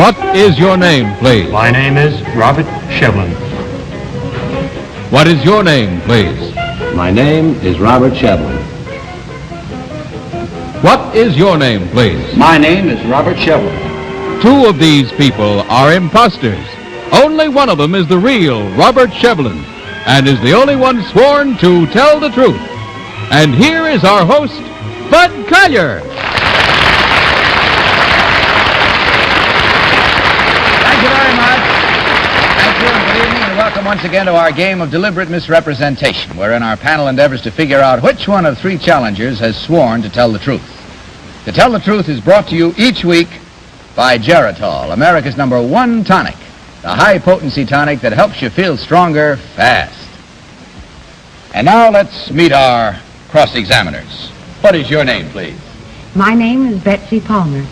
What is your name, please? My name is Robert Shevlin. What is your name, please? My name is Robert Shevlin. What is your name, please? My name is Robert Shevlin. Two of these people are imposters. Only one of them is the real Robert Shevlin and is the only one sworn to tell the truth. And here is our host, Bud Collyer. Thank you very much. Thank you, and good evening, and welcome once again to our game of deliberate misrepresentation, wherein our panel endeavors to figure out which one of three challengers has sworn to tell the truth. To Tell the Truth is brought to you each week by Geritol, America's #1 tonic, the high-potency tonic that helps you feel stronger fast. And now let's meet our cross-examiners. What is your name, please? My name is Betsy Palmer.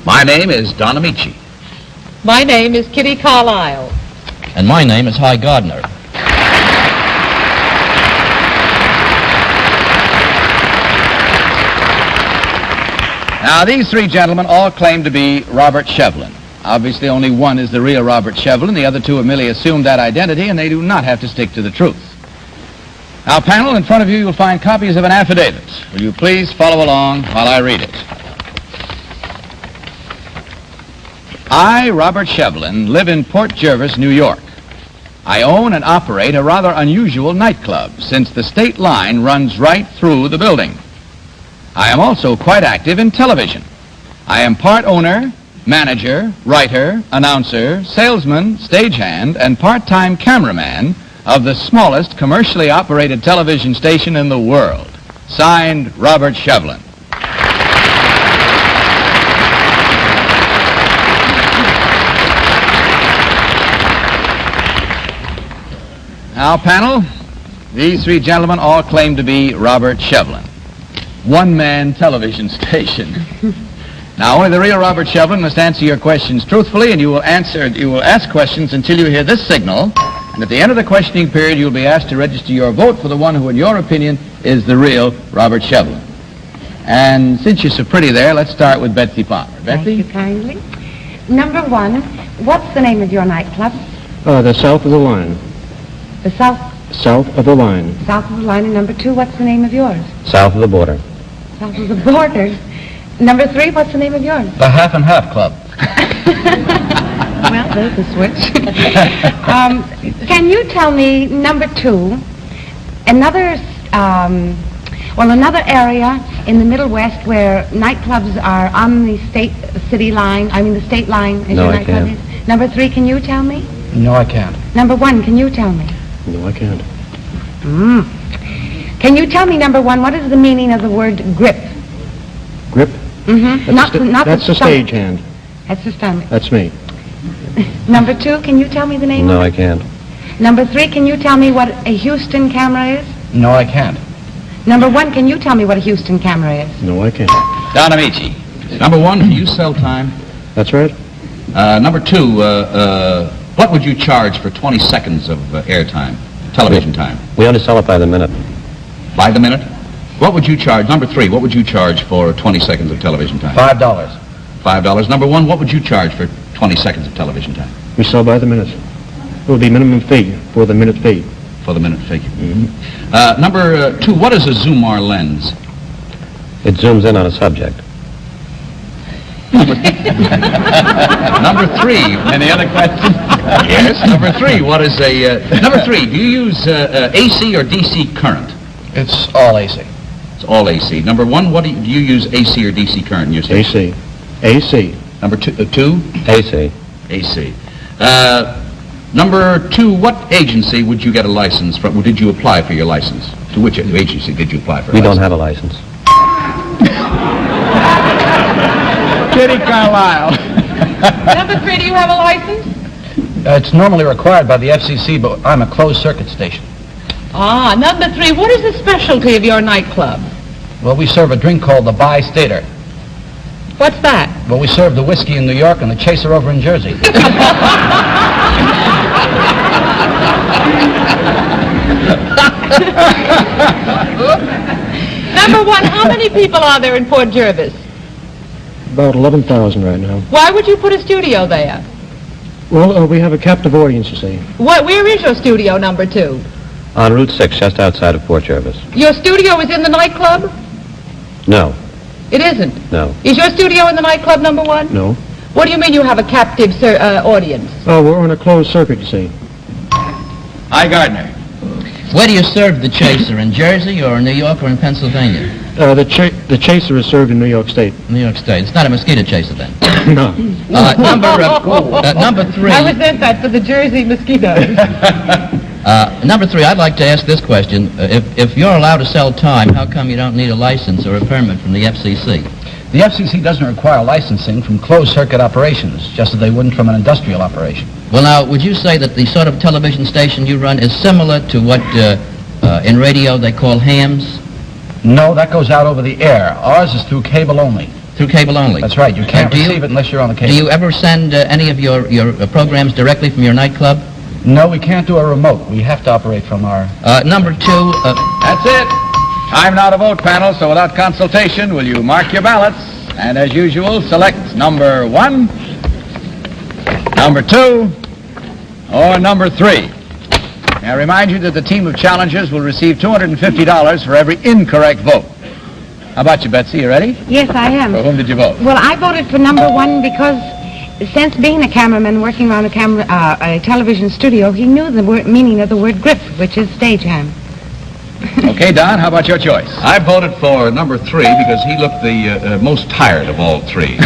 My name is Don Amici. My name is Kitty Carlisle. And my name is Hy Gardner. Now, these three gentlemen all claim to be Robert Shevlin. Obviously, only one is the real Robert Shevlin. The other two have merely assumed that identity, and they do not have to stick to the truth. Now, panel, in front of you, you'll find copies of an affidavit. Will you please follow along while I read it? I, Robert Shevlin, live in Port Jervis, New York. I own and operate a rather unusual nightclub, since the state line runs right through the building. I am also quite active in television. I am part owner, manager, writer, announcer, salesman, stagehand, and part-time cameraman of the smallest commercially operated television station in the world. Signed, Robert Shevlin. Now, panel, these three gentlemen all claim to be Robert Shevlin. One-man television station. Now, only the real Robert Shevlin must answer your questions truthfully, and you will ask questions until you hear this signal, and at the end of the questioning period, you'll be asked to register your vote for the one who, in your opinion, is the real Robert Shevlin. And since you're so pretty there, let's start with Betsy Palmer. Betsy? Thank you kindly. Number one, what's the name of your nightclub? The South of the Line. The South Of the Line. of the Line. And number two, what's the name of yours? South of the border. South of the Border. Number three, what's the name of yours? The Half and Half Club. Well, there's the switch. Can you tell me, number two, another area in the Middle West where nightclubs are on the state line, the state line as No, your I nightclub can't. is? Number three, can you tell me? No, I can't. Number one, can you tell me? No, I can't. Can you tell me, number one, what is the meaning of the word grip? Grip? Mm-hmm. That's the stagehand. That's the stomach. That's me. Number two, can you tell me the name No, of I it? can't. Number three, can you tell me what a Houston camera is? No, I can't. Number one, can you tell me what a Houston camera is? No, I can't. Don Amici. Number one, do you sell time? That's right. Number two, what would you charge for 20 seconds of airtime, television time? We only sell it by the minute. By the minute? What would you charge? Number three, what would you charge for 20 seconds of television time? $5. $5. Number one, what would you charge for 20 seconds of television time? We sell by the minute. It will be minimum fee for the minute fee. For the minute figure. Number two, what is a Zoomar lens? It zooms in on a subject. Number three. Any other questions? Yes. Number three, what is a... number three, do you use AC or DC current? It's all AC. It's all AC. Number one, what do you use AC or DC current in your station? AC. Number two? AC. AC. Number two, what agency would you get a license from? Did you apply for your license? To which agency did you apply for a We license? don't have a license. Kitty Carlisle. Number three, do you have a license? It's normally required by the FCC, but I'm a closed-circuit station. Ah, number three, what is the specialty of your nightclub? Well, we serve a drink called the Bi-Stater. What's that? Well, we serve the whiskey in New York and the chaser over in Jersey. Number one, how many people are there in Port Jervis? about 11,000 right now. Why would you put a studio there? Well, we have a captive audience, you see. Where is your studio, number 2? On Route 6, just outside of Port Jervis. Your studio is in the nightclub? No, It isn't. no. Is your studio in the nightclub, number 1? No. What do you mean you have a captive audience? Oh, we're on a closed circuit, you see. Hi, Gardner. Where do you serve the Chaser, in Jersey or New York or in Pennsylvania? The Chaser is served in New York State. New York State. It's not a mosquito chaser then. No. Number 3. I resent that for the Jersey mosquitoes. Number 3, I'd like to ask this question. If you're allowed to sell time, how come you don't need a license or a permit from the FCC? The FCC doesn't require licensing from closed-circuit operations, just as they wouldn't from an industrial operation. Well, now, would you say that the sort of television station you run is similar to what in radio they call hams? No, that goes out over the air. Ours is through cable only. Through cable only? That's right. You can't receive it unless you're on the cable. Do you ever send any of your programs directly from your nightclub? No, we can't do a remote. We have to operate from our... Number 2... That's it. Time now to vote, panel, so without consultation, will you mark your ballots? And as usual, select number 1, number 2, or number 3. May I remind you that the team of challengers will receive $250 for every incorrect vote. How about you, Betsy? You ready? Yes, I am. For whom did you vote? Well, I voted for number 1 because since being a cameraman working around a television studio, he knew the meaning of the word grip, which is stagehand. Okay, Don, how about your choice? I voted for number 3 because he looked the most tired of all 3.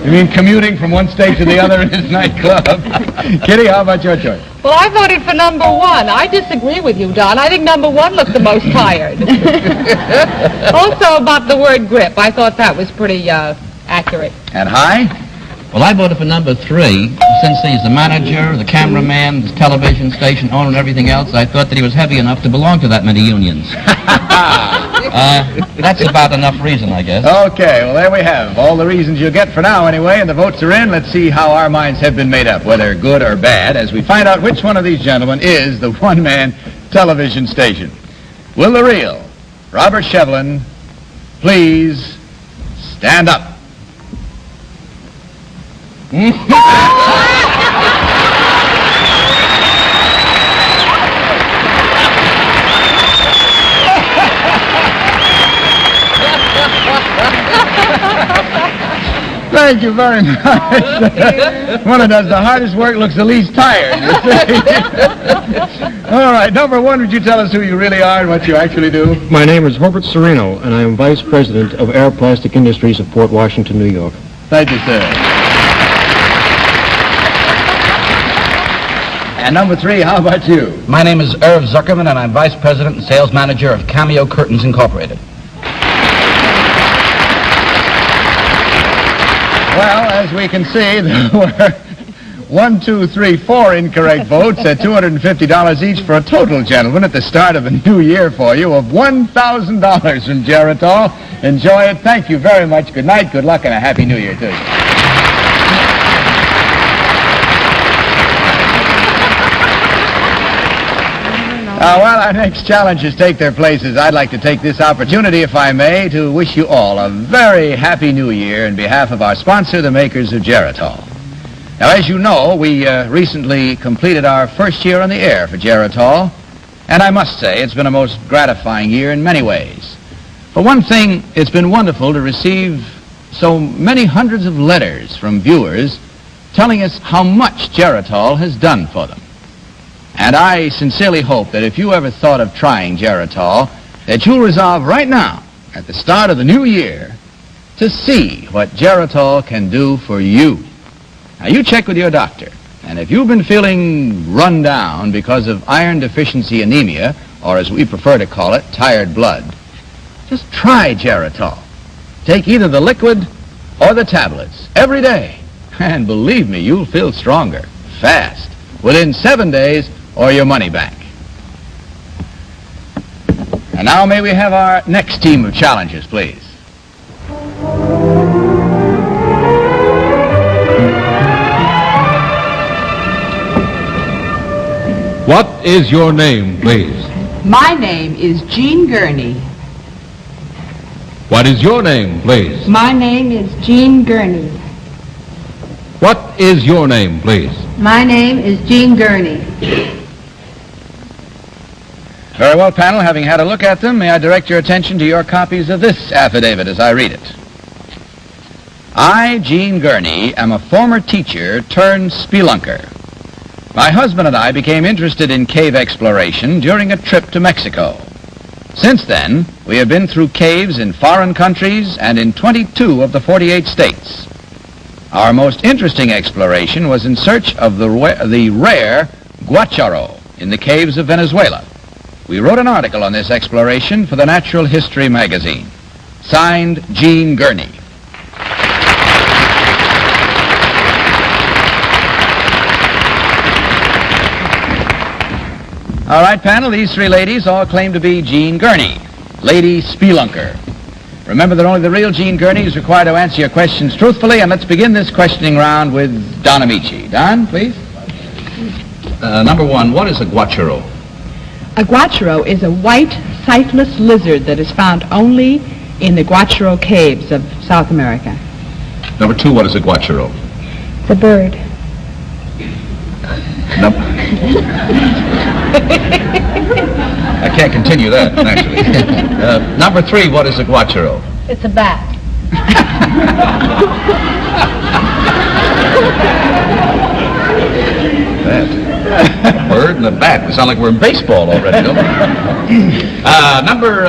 You mean commuting from one state to the other in his nightclub? Kitty, how about your choice? Well, I voted for number 1. I disagree with you, Don. I think number 1 looked the most tired. Also about the word grip. I thought that was pretty accurate. And High? Well, I voted for number 3. Since he's the manager, the cameraman, the television station owner, and everything else, I thought that he was heavy enough to belong to that many unions. That's about enough reason, I guess. Okay, well, there we have all the reasons you'll get for now anyway, and the votes are in. Let's see how our minds have been made up, whether good or bad, as we find out which one of these gentlemen is the one-man television station. Will the real Robert Shevlin please stand up? Thank you very much. One who does the hardest work looks the least tired, you see. All right, number 1, would you tell us who you really are and what you actually do? My name is Herbert Sereno, and I am Vice President of Air Plastic Industries of Port Washington, New York. Thank you, sir. And number 3, how about you? My name is Irv Zuckerman, and I'm Vice President and Sales Manager of Cameo Curtains Incorporated. Well, as we can see, there were 1, 2, 3, 4 incorrect votes at $250 each for a total, gentlemen, at the start of a new year for you of $1,000 from Geritol. Enjoy it. Thank you very much. Good night, good luck, and a Happy New Year, too. While our next challengers take their places, I'd like to take this opportunity, if I may, to wish you all a very happy new year on behalf of our sponsor, the makers of Geritol. Now, as you know, we recently completed our first year on the air for Geritol, and I must say it's been a most gratifying year in many ways. For one thing, it's been wonderful to receive so many hundreds of letters from viewers telling us how much Geritol has done for them. And I sincerely hope that if you ever thought of trying Geritol, that you'll resolve right now, at the start of the new year, to see what Geritol can do for you. Now, you check with your doctor, and if you've been feeling run down because of iron deficiency anemia, or as we prefer to call it, tired blood, just try Geritol. Take either the liquid or the tablets every day, and believe me, you'll feel stronger, fast, within 7 days, or your money back. And now may we have our next team of challengers, please. What is your name, please? My name is Jean Gurney. What is your name, please? My name is Jean Gurney. What is your name, please? My name is Jean Gurney. Very well, panel. Having had a look at them, may I direct your attention to your copies of this affidavit as I read it. I, Jean Gurney, am a former teacher turned spelunker. My husband and I became interested in cave exploration during a trip to Mexico. Since then, we have been through caves in foreign countries and in 22 of the 48 states. Our most interesting exploration was in search of the rare guacharo in the caves of Venezuela. We wrote an article on this exploration for the Natural History magazine. Signed, Jean Gurney. All right, panel, these three ladies all claim to be Jean Gurney, Lady Spelunker. Remember that only the real Jean Gurney is required to answer your questions truthfully, and let's begin this questioning round with Don Amici. Don, please. Number one, what is a guacharo? A guacharo is a white, sightless lizard that is found only in the Guacharo caves of South America. Number two, what is a guacharo? It's a bird. I can't continue that, naturally. Number three, what is a guacharo? It's a bat. That. A bird and a bat. We sound like we're in baseball already, don't we? Number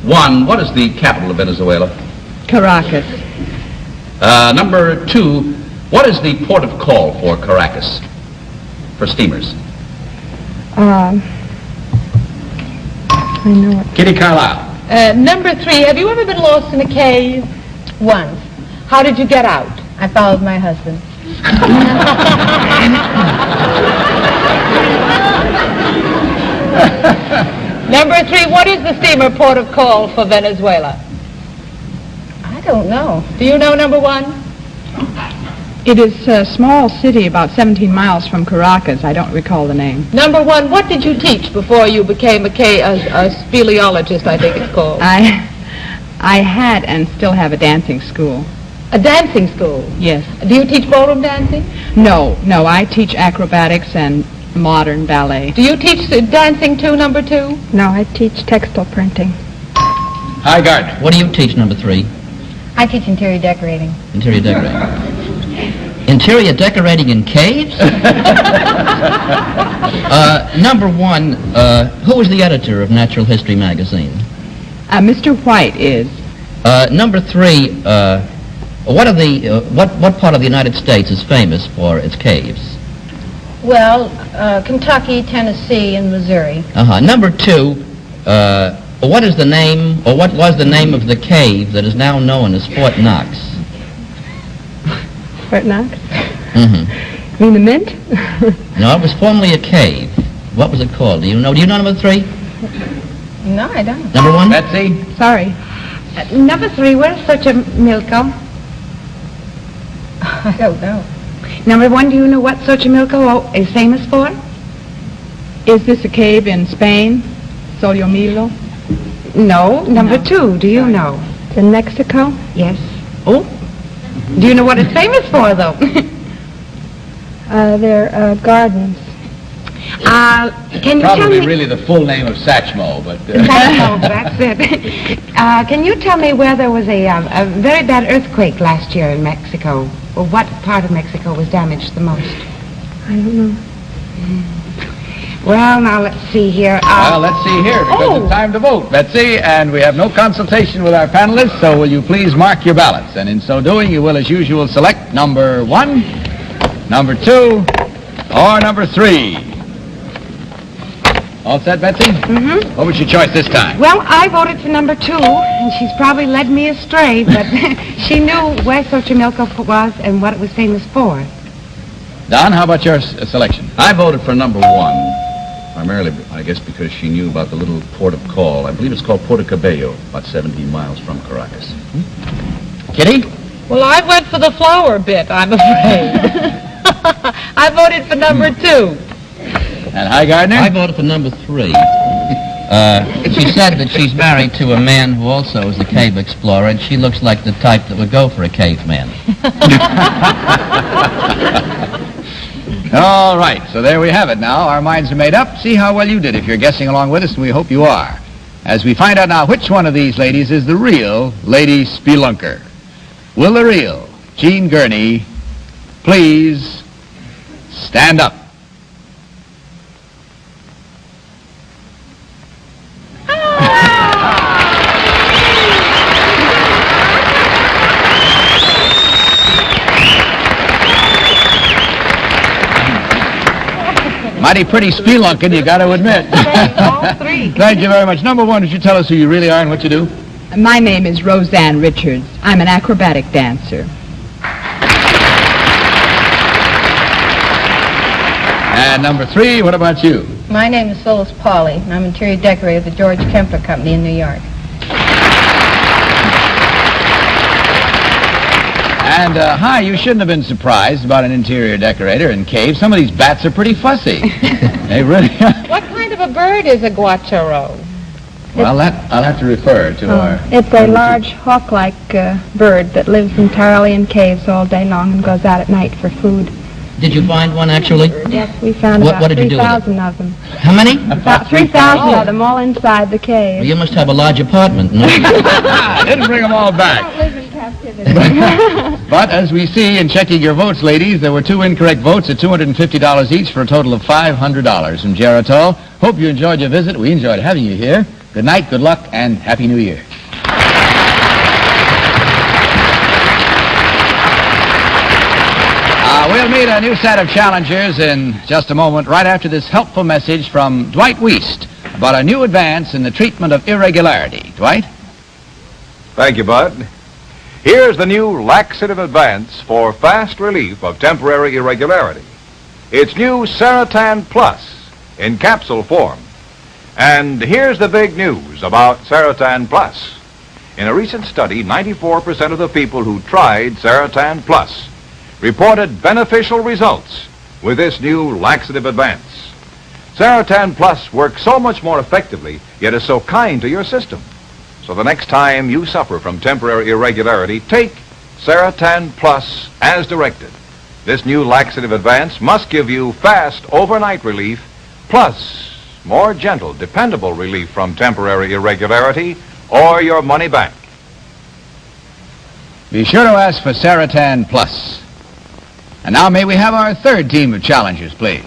one, what is the capital of Venezuela? Caracas. Number two, what is the port of call for Caracas? For steamers. I know it. Kitty Carlisle. Number three, have you ever been lost in a cave? Once. How did you get out? I followed my husband. Number three, what is the steamer port of call for Venezuela? I don't know. Do you know number one? It is a small city about 17 miles from Caracas. I don't recall the name. Number one, what did you teach before you became a speleologist, I think it's called? I had and still have a dancing school. A dancing school? Yes. Do you teach ballroom dancing? No, I teach acrobatics and modern ballet. Do you teach dancing too, number two? No, I teach textile printing. Hi, Gardner. What do you teach, number three? I teach interior decorating. Interior decorating. Interior decorating in caves? Number one, who is the editor of Natural History magazine? Mr. White is. Number three, what part of the United States is famous for its caves? Well, Kentucky, Tennessee, and Missouri. Number two, what is the name, or what was the name of the cave that is now known as Fort Knox? Fort Knox? Mm-hmm. You mean the Mint? No, it was formerly a cave. What was it called? Do you know number three? No, I don't. Number one? Betsy? Sorry. Number three, where's Xochimilco? I don't know. Number one, do you know what Xochimilco is famous for? Is this a cave in Spain? Solimilo? No. Number two, do you know? It's in Mexico? Yes. Oh? Do you know what it's famous for, though? They're gardens. Can you tell Probably me... really the full name of Satchmo, but... That's it. Can you tell me where there was a very bad earthquake last year in Mexico? Or what part of Mexico was damaged the most? I don't know. Well, now let's see here. Well, let's see here, because it's time to vote, Betsy, and we have no consultation with our panelists, so will you please mark your ballots? And in so doing, you will, as usual, select number one, number two, or number three. All set, Betsy? Mm-hmm. What was your choice this time? Well, I voted for number two, and she's probably led me astray, but she knew where Xochimilco was and what it was famous for. Don, how about your selection? I voted for number one, primarily, I guess, because she knew about the little port of call. I believe it's called Puerto Cabello, about 17 miles from Caracas. Kitty? Well, I went for the flower bit, I'm afraid. I voted for number two. And hi, Gardner? I voted for number three. She said that she's married to a man who also is a cave explorer, and she looks like the type that would go for a caveman. All right, so there we have it now. Our minds are made up. See how well you did if you're guessing along with us, and we hope you are. As we find out now which one of these ladies is the real Lady Spelunker. Will the real Jean Gurney please stand up? Mighty pretty spelunking, you got to admit. All three. Thank you very much. Number one, would you tell us who you really are and what you do? My name is Roseanne Richards. I'm an acrobatic dancer. And number three, what about you? My name is Phyllis Pauley, and I'm interior decorator of the George Kemper Company in New York. And, hi, you shouldn't have been surprised about an interior decorator in caves. Some of these bats are pretty fussy. They really are. What kind of a bird is a guacharo? Well, I'll have to refer to our... It's a large hawk-like bird that lives entirely in caves all day long and goes out at night for food. Did you find one, actually? Yes, we found What about did you do with it? 3,000 of them. How many? About 3,000 of them all inside the Well, cave. you must have a large apartment, no? I didn't bring them all Don't back. live in captivity. But as we see in checking your votes, ladies, there were 2 incorrect votes at $250 each for a total of $500 from Geritol. Hope you enjoyed your visit. We enjoyed having you here. Good night, good luck, and Happy New Year. We'll meet a new set of challengers in just a moment, right after this helpful message from Dwight Wiest about a new advance in the treatment of irregularity. Dwight? Thank you, Bud. Here's the new laxative advance for fast relief of temporary irregularity. It's new Seratan Plus in capsule form. And here's the big news about Seratan Plus. In a recent study, 94% of the people who tried Seratan Plus reported beneficial results with this new laxative advance. Seratan Plus works so much more effectively, yet is so kind to your system. So the next time you suffer from temporary irregularity, take Seratan Plus as directed. This new laxative advance must give you fast overnight relief, plus more gentle, dependable relief from temporary irregularity, or your money back. Be sure to ask for Seratan Plus. And now may we have our third team of challengers, please.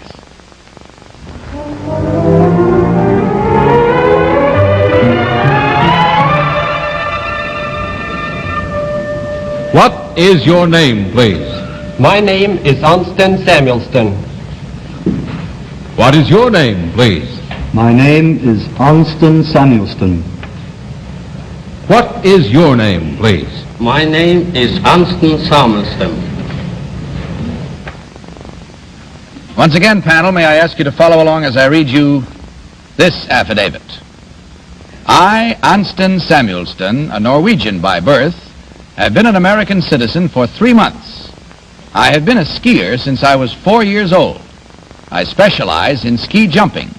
What is your name, please? My name is Anston Samuelston. What is your name, please? My name is Anston Samuelston. What is your name, please? My name is Anston Samuelston. Once again, panel, may I ask you to follow along as I read you this affidavit. I, Anston Samuelston, a Norwegian by birth, have been an American citizen for 3 months. I have been a skier since I was 4 years old. I specialize in ski jumping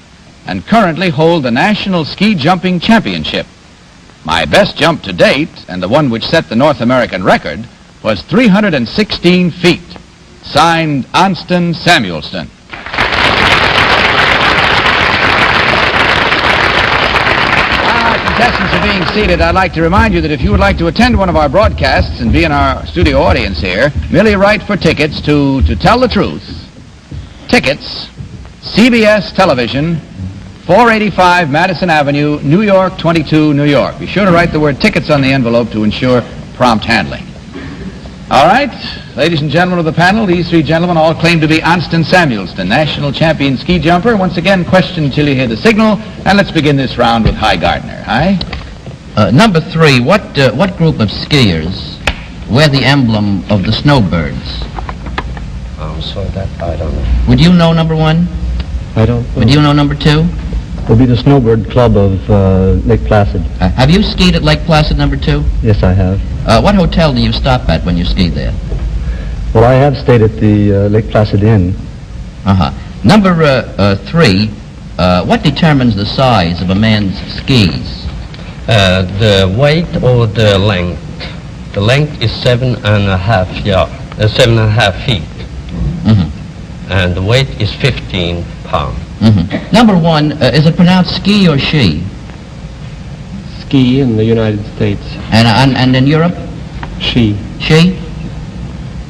and currently hold the National Ski Jumping Championship. My best jump to date, and the one which set the North American record, was 316 feet. Signed, Anston Samuelston. Contestants are being seated. I'd like to remind you that if you would like to attend one of our broadcasts and be in our studio audience here, merely write for tickets to Tell the Truth. Tickets, CBS Television, 485 Madison Avenue, New York, 22, New York. Be sure to write the word tickets on the envelope to ensure prompt handling. All right, ladies and gentlemen of the panel, these 3 gentlemen all claim to be Anston Samuelston, national champion ski jumper. Once again, question until you hear the signal, and let's begin this round with Hi Gardner. Hi. Number 3, what group of skiers wear the emblem of the snowbirds? I'm sorry, that I don't know. Would you know number 1? I don't know. Would you know number 2? It'll be the Snowbird Club of Lake Placid. Have you skied at Lake Placid, number 2? Yes, I have. What hotel do you stop at when you ski there? Well, I have stayed at the Lake Placid Inn. Uh-huh. Number 3, What determines the size of a man's skis? The weight or the length. The length is 7.5 feet. Mm-hmm. And the weight is 15 pounds. Mm-hmm. Number one, is it pronounced ski or she? Ski in the United States. And in Europe? She. She?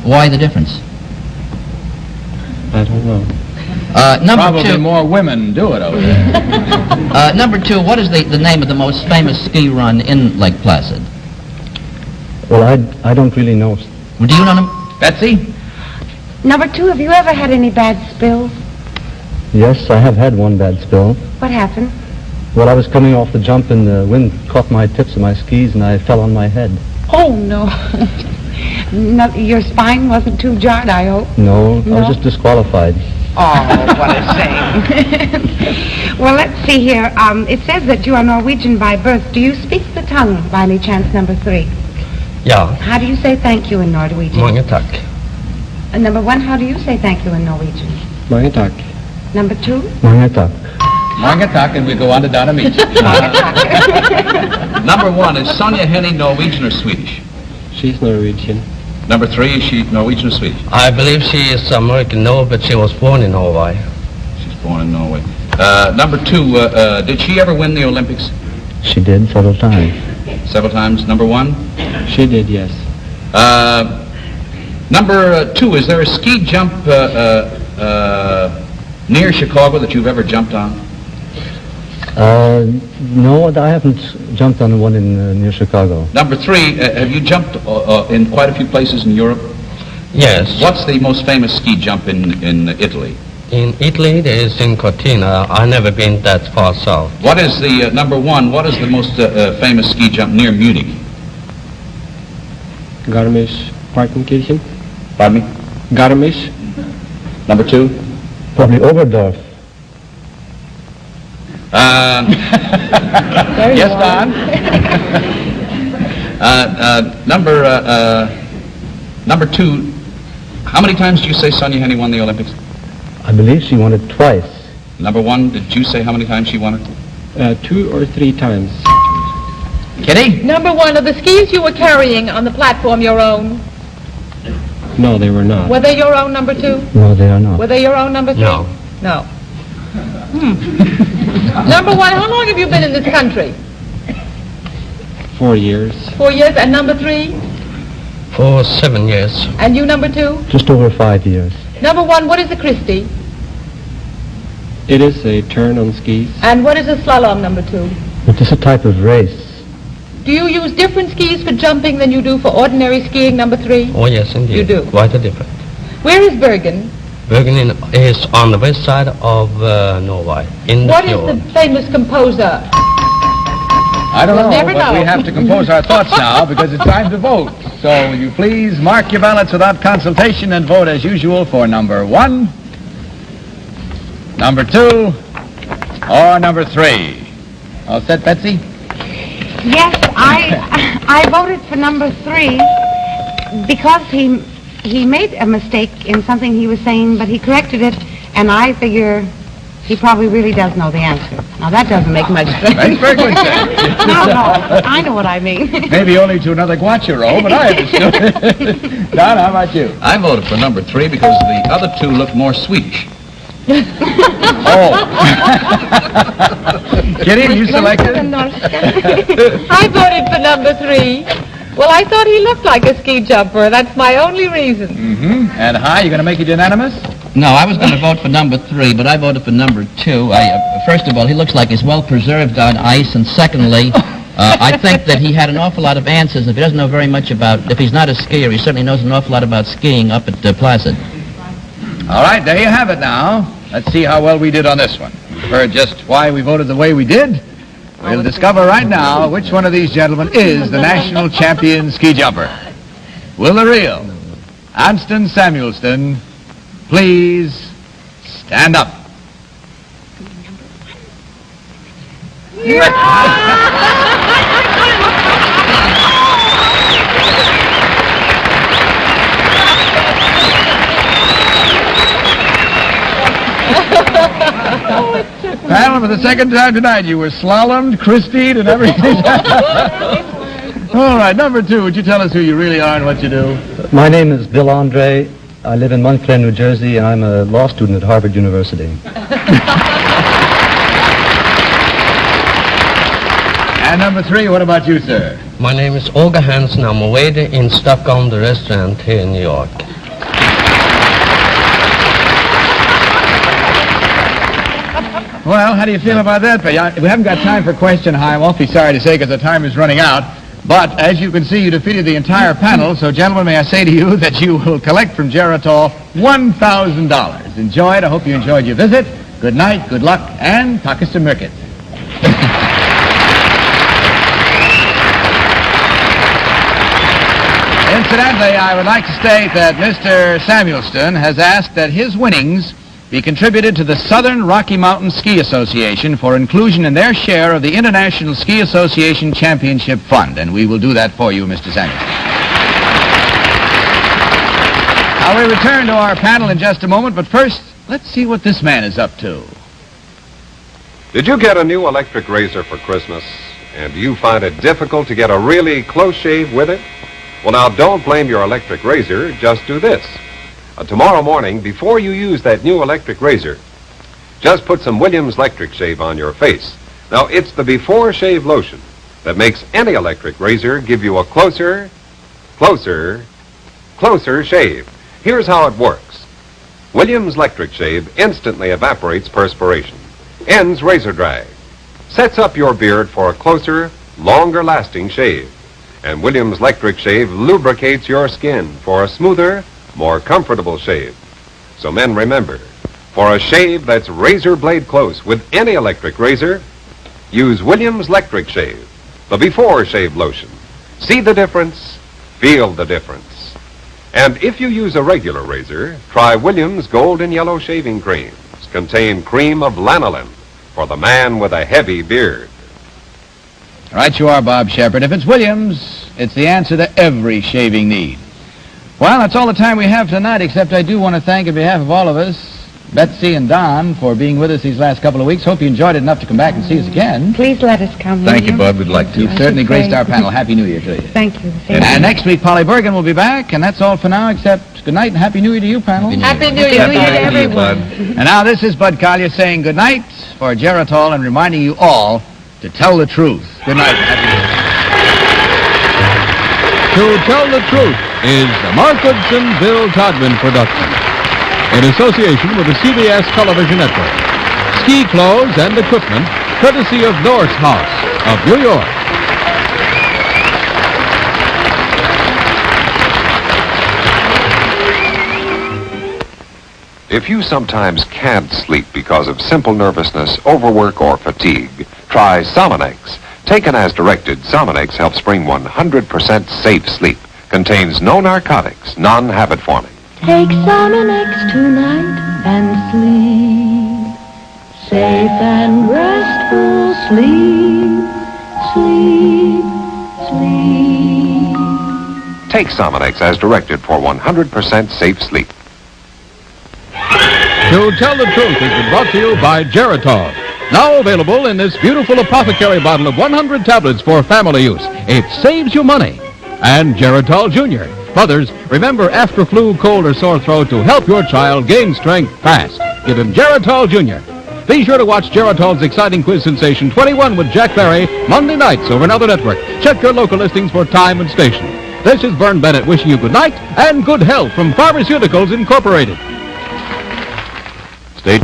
Why the difference? I don't know. Number Probably two. more women do it over there. Number two, what is the name of the most famous ski run in Lake Placid? Well, I don't really know. Well, do you know them? Betsy? Number 2, have you ever had any bad spills? Yes, I have had one bad spill. What happened? Well, I was coming off the jump and the wind caught my tips of my skis and I fell on my head. Oh, no. No, your spine wasn't too jarred, I hope? No, I No? was just disqualified. Oh, what a shame. Well, let's see here. It says that you are Norwegian by birth. Do you speak the tongue, by any chance, number 3? Ja, How do you say thank you in Norwegian? mange tack. Number 1, how do you say thank you in Norwegian? Mange tack. Number 2? Mange tack. Mangatak, and we go on to Donna Meach. Number 1, is Sonja Henning Norwegian or Swedish? She's Norwegian. Number 3, is she Norwegian or Swedish? I believe she is American, no, but she was born in Norway. She's born in Norway. Number 2, did she ever win the Olympics? She did several times. Several times. Number 1? She did, yes. Number 2, is there a ski jump near Chicago that you've ever jumped on? No, I haven't jumped on one in near Chicago. Number 3, have you jumped in quite a few places in Europe? Yes. What's the most famous ski jump in Italy? In Italy, there is in Cortina. I've never been that far south. What is the, number 1, what is the most famous ski jump near Munich? Garmisch-Partenkirchen. Pardon me? Garmisch. Number 2? Probably Oberdorf. Yes, Don? Number 2, how many times did you say Sonja Henning won the Olympics? I believe she won it twice. Number 1, did you say how many times she won it? 2 or 3 times. Kitty? Number 1, are the skis you were carrying on the platform your own? No, they were not. Were they your own, number 2? No, they are not. Were they your own, number 3? No. No. Number 1, how long have you been in this country? 4 years. 4 years. And number 3? For 7 years. And you, number 2? Just over 5 years. Number 1, what is a Christie? It is a turn on skis. And what is a slalom, number 2? It is a type of race. Do you use different skis for jumping than you do for ordinary skiing, number 3? Oh, yes, indeed. You do? Quite a different. Where is Bergen? Bergen is on the west side of Norway, in the What is fjord. the famous composer? I don't We'll know, never but know. we have to compose our thoughts now because it's time to vote. So will you please mark your ballots without consultation and vote as usual for number 1, number 2, or number 3. All set, Betsy? Yes, I voted for number 3 because he made a mistake in something he was saying, but he corrected it, and I figure he probably really does know the answer. Now, that doesn't make much sense. That's very good, sir. No, I know what I mean. Maybe only to another Guacharo, but I understood. Don, how about you? I voted for number 3 because the other 2 look more Swedish. Oh. Kitty, you selected? I voted for number 3. Well, I thought he looked like a ski jumper. That's my only reason. Mm-hmm. And Hi, you going to make it unanimous? No, I was going to vote for number 3, but I voted for number 2. First of all, he looks like he's well preserved on ice, and secondly, I think that he had an awful lot of answers. If he doesn't know very much about, if he's not a skier, he certainly knows an awful lot about skiing up at Placid. All right, there you have it now. Let's see how well we did on this one. You've heard just why we voted the way we did. We'll discover right now which one of these gentlemen is the national champion ski jumper. Will the real Anston Samuelsson please stand up? for the second time tonight. You were slalomed, Christied, and everything. All right, number 2, would you tell us who you really are and what you do? My name is Bill Andre. I live in Montclair, New Jersey, and I'm a law student at Harvard University. And number 3, what about you, sir? My name is Olga Hansen. I'm a waiter in Stockholm, the restaurant here in New York. Well, how do you feel about that? We haven't got time for question, I'm awfully sorry to say, because the time is running out. But as you can see, you defeated the entire panel. So, gentlemen, may I say to you that you will collect from Geritol $1,000. Enjoy it. I hope you enjoyed your visit. Good night, good luck, and Takas to Mirkit. Incidentally, I would like to state that Mr. Samuelston has asked that his winnings be contributed to the Southern Rocky Mountain Ski Association for inclusion in their share of the International Ski Association Championship Fund, and we will do that for you, Mr. Samuelston. Now, we return to our panel in just a moment, but first, let's see what this man is up to. Did you get a new electric razor for Christmas? And do you find it difficult to get a really close shave with it? Well, now, don't blame your electric razor. Just do this. Tomorrow morning, before you use that new electric razor, just put some Williams Electric Shave on your face. Now, it's the Before Shave Lotion that makes any electric razor give you a closer shave. Here's how it works. Williams Electric Shave instantly evaporates perspiration, ends razor drag, sets up your beard for a closer, longer-lasting shave. And Williams Electric Shave lubricates your skin for a smoother, more comfortable shave. So men, remember, for a shave that's razor blade close with any electric razor, use Williams Electric Shave, the Before Shave Lotion. See the difference, feel the difference. And if you use a regular razor, try Williams Gold and Yellow Shaving Creams. Contain cream of lanolin for the man with a heavy beard. Right you are, Bob Shepard. If it's Williams, it's the answer to every shaving need. Well, that's all the time we have tonight, except I do want to thank, on behalf of all of us, Betsy and Don, for being with us these last couple of weeks. Hope you enjoyed it enough to come back and see us again. Please let us come. Thank you, Bud. We'd like to. You've certainly graced our panel. Happy New Year to you. Thank you. And next week, Polly Bergen will be back, and that's all for now, except good night and Happy New Year to you, panel. Happy New Year to everyone. And now this is Bud Collier saying good night for Geritol and reminding you all to tell the truth. Good night. Happy New Year. To Tell the Truth is a Mark Goodson, Bill Todman production. In association with the CBS Television Network. Ski clothes and equipment courtesy of Norse House of New York. If you sometimes can't sleep because of simple nervousness, overwork, or fatigue, try Sominex. Taken as directed, Sominex helps bring 100% safe sleep. Contains no narcotics, non-habit forming. Take Sominex tonight and sleep. Safe and restful sleep. Sleep. Take Sominex as directed for 100% safe sleep. To Tell the Truth has been brought to you by Geritol. Now available in this beautiful apothecary bottle of 100 tablets for family use. It saves you money. And Geritol Jr. Mothers, remember after flu, cold, or sore throat to help your child gain strength fast. Give him Geritol Jr. Be sure to watch Geritol's exciting quiz sensation 21 with Jack Barry Monday nights over another network. Check your local listings for time and station. This is Vern Bennett wishing you good night and good health from Pharmaceuticals Incorporated. Stay